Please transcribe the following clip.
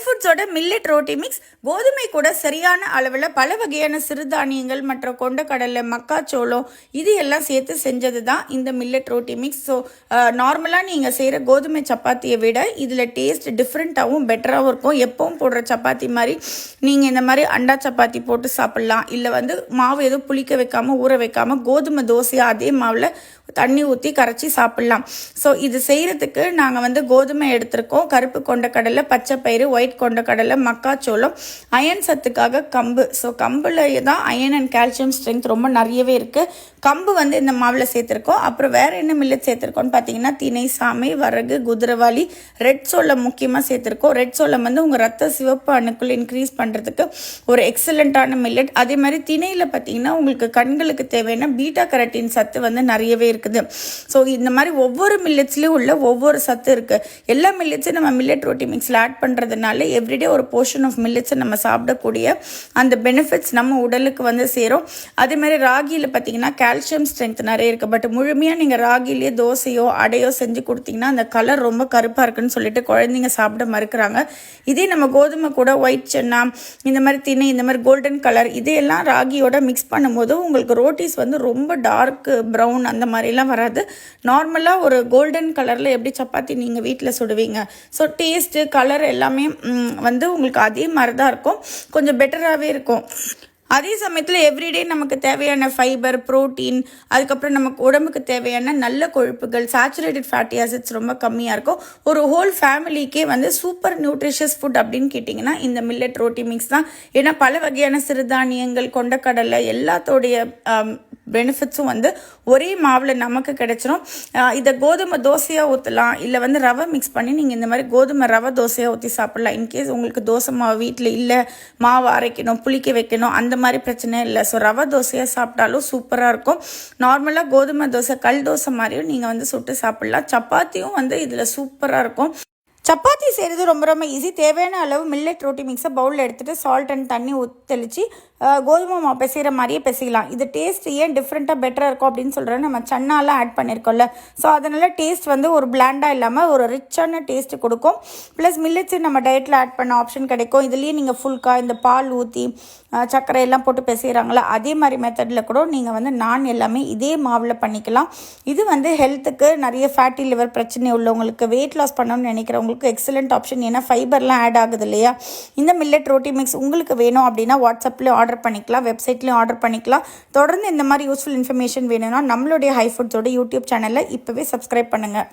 ஃபுட்ஸோட millet roti mix கோதுமை கூட சரியான அளவில் பல வகையான சிறுதானியங்கள் மற்றும் கொண்டக்கடலை மக்காச்சோளம் இது எல்லாம் சேர்த்து செஞ்சது தான் இந்த மில்லட் ரோட்டி மிக்ஸ். ஸோ நார்மலாக நீங்கள் செய்கிற கோதுமை சப்பாத்தியை விட இதில் டேஸ்ட் டிஃப்ரெண்ட்டாகவும் பெட்டராகவும் இருக்கும். எப்பவும் போடுற சப்பாத்தி மாதிரி நீங்கள் இந்த மாதிரி அண்டா சப்பாத்தி போட்டு சாப்பிட்லாம். இல்லை மாவு எதுவும் புளிக்க வைக்காமல் ஊற வைக்காமல் கோதுமை தோசையாக அதே மாவில் தண்ணி ஊற்றி கரைச்சி சாப்பிட்லாம். ஸோ இது செய்கிறதுக்கு நாங்கள் கோதுமை எடுத்திருக்கோம், கருப்பு கொண்டக்கடலை, பச்சை பயிறு, ஒயிட் கொண்டக்கடலை, மக்காச்சோளம், அயன் சத்துக்காக கம்பு. ஸோ கம்பில் தான் அயன் அண்ட் கால்சியம் ஸ்ட்ரென்த் ரொம்ப நிறையவே இருக்குது. கம்பு இந்த மாவில் சேர்த்துருக்கோம். அப்புறம் வேறு என்ன மில்லட் சேர்த்துருக்கோன்னு பார்த்தீங்கன்னா திணை, சாமை, வரகு, குதிரவாளி, ரெட் சோளம் முக்கியமாக சேர்த்துருக்கோம். ரெட் சோளம் உங்கள் ரத்த சிவப்பு அணுக்கள் இன்க்ரீஸ் பண்ணுறதுக்கு ஒரு எக்ஸலண்ட்டான மில்லட். அதே மாதிரி திணையில் பார்த்தீங்கன்னா உங்களுக்கு கண்களுக்கு தேவையான பீட்டா கரட்டின் சத்து நிறையவே இருக்குது. ஸோ இந்த மாதிரி ஒவ்வொரு மில்லட்ஸ்லேயும் உள்ள ஒவ்வொரு சத்து இருக்குது. எல்லா மில்லட்ஸும் நம்ம மில்லட் ரோட்டி மிக்ஸில் ஆட் பண்ணுறதுனால எவ்ரிடே ஒரு போர்ஷன் ஆஃப் மில்லட்ஸை நம்ம சாப்பிடக்கூடிய அந்த பெனிஃபிட்ஸ் நம்ம உடலுக்கு சேரும். அதே மாதிரி ராகியில் பார்த்தீங்கன்னா கால்சியம் ஸ்ட்ரென்த் நிறைய இருக்குது. பட் முழுமையாக நீங்கள் ராகிலேயே தோசையோ அடையோ செஞ்சு கொடுத்தீங்கன்னா அந்த கலர் ரொம்ப கருப்பாக இருக்குன்னு சொல்லிட்டு குழந்தைங்க சாப்பிட மறுக்கிறாங்க. இதே நம்ம கோதுமை கூட ஒயிட் சென்னா, இந்த மாதிரி திணை, இந்த மாதிரி கோல்டன் கலர் இதையெல்லாம் ராகியோட மிக்ஸ் பண்ணும்போது உங்களுக்கு ரோட்டிஸ் ரொம்ப டார்க் ப்ரௌன் அந்த மாதிரிலாம் வராது. நார்மலாக ஒரு கோல்டன் கலரில் எப்படி சப்பாத்தி நீங்கள் வீட்டில் சுடுவீங்க. ஸோ டேஸ்ட்டு கலர் எல்லாமே உங்களுக்கு அதே மாதிரி தான் இருக்கும், கொஞ்சம் பெட்டராகவே இருக்கும். அதே சமயத்தில் எவ்ரிடே நமக்கு தேவையான ஃபைபர், ப்ரோட்டீன், அதுக்கப்புறம் நமக்கு உடம்புக்கு தேவையான நல்ல கொழுப்புகள், சேச்சுரேட்டட் ஃபேட்டி ஆசிட்ஸ் ரொம்ப கம்மியாக இருக்கும். ஒரு ஹோல் ஃபேமிலிக்கே சூப்பர் நியூட்ரிஷியஸ் ஃபுட் அப்படின்னு கேட்டிங்கன்னா இந்த மில்லட் ரோட்டி மிக்ஸ் தான். ஏன்னா பல வகையான சிறுதானியங்கள், கொண்டக்கடலை எல்லாத்தோடைய பெனிஃபிட்ஸும் ஒரே மாவில் நமக்கு கிடைச்சிரும். இதை கோதுமை தோசையாக ஊற்றலாம், இல்லை ரவை மிக்ஸ் பண்ணி நீங்கள் இந்த மாதிரி கோதுமை ரவை தோசையாக ஊற்றி சாப்பிட்லாம். இன்கேஸ் உங்களுக்கு தோசை மாவு வீட்டில் இல்லை, மாவு அரைக்கணும், புளிக்க வைக்கணும், அந்த மாதிரி பிரச்சனை இல்லை. ஸோ ரவை தோசையாக சாப்பிட்டாலும் சூப்பராக இருக்கும். நார்மலாக கோதுமை தோசை கல் தோசை மாதிரியும் நீங்கள் சுட்டு சாப்பிட்லாம். சப்பாத்தியும் இதில் சூப்பராக இருக்கும். சப்பாத்தி செய்கிறது ரொம்ப ரொம்ப ஈஸி. தேவையான அளவு மில்லட் ரோட்டி மிக்ஸை பவுலில் எடுத்துகிட்டு சால்ட் அண்ட் தண்ணி தெளித்து கோதுமை மாவு பிசைகிற மாதிரியே பிசைக்கலாம். இது டேஸ்ட் ஏன் டிஃப்ரெண்ட்டாக பெட்டராக இருக்கும் அப்படின்னு சொல்கிறேன், நம்ம சன்னாலாம் ஆட் பண்ணியிருக்கோம்ல. ஸோ அதனால் டேஸ்ட் ஒரு பிளாண்டாக இல்லாமல் ஒரு ரிச்சான டேஸ்ட்டு கொடுக்கும். ப்ளஸ் மில்லட்ஸு நம்ம டயட்டில் ஆட் பண்ண ஆப்ஷன் கிடைக்கும். இதுலேயே நீங்கள் ஃபுல்கா இந்த பால் ஊற்றி சர்க்கரை எல்லாம் போட்டு பிசைகிறாங்களா அதே மாதிரி மெத்தடில் கூட நீங்கள் நான் எல்லாமே இதே மாவில் பண்ணிக்கலாம். இது ஹெல்த்துக்கு நிறைய ஃபேட்டி லிவர் பிரச்சனை உள்ளவங்களுக்கு, வெயிட் லாஸ் பண்ணணும்னு நினைக்கிறவங்களுக்கு எக்ஸலண்ட் ஆப்ஷன். ஏன்னா ஃபைபர்லாம் ஆட் ஆகுது இல்லையா. இந்த மில்லட் ரோட்டி மிக்ஸ் உங்களுக்கு வேணும் அப்படின்னா வாட்ஸ்அப்பில் ஆர்டர் பண்ணிக்கலாம், வெப்சைட்லேயும் ஆர்டர் பண்ணிக்கலாம். தொடர்ந்து இந்த மாதிரி யூஸ்ஃபுல் இன்ஃபர்மேஷன் வேணும்னா நம்மளுடைய ஹை ஃபுட்ஸோட யூடியூப் சேனலில் இப்போவே சப்ஸ்கிரைப் பண்ணுங்கள்.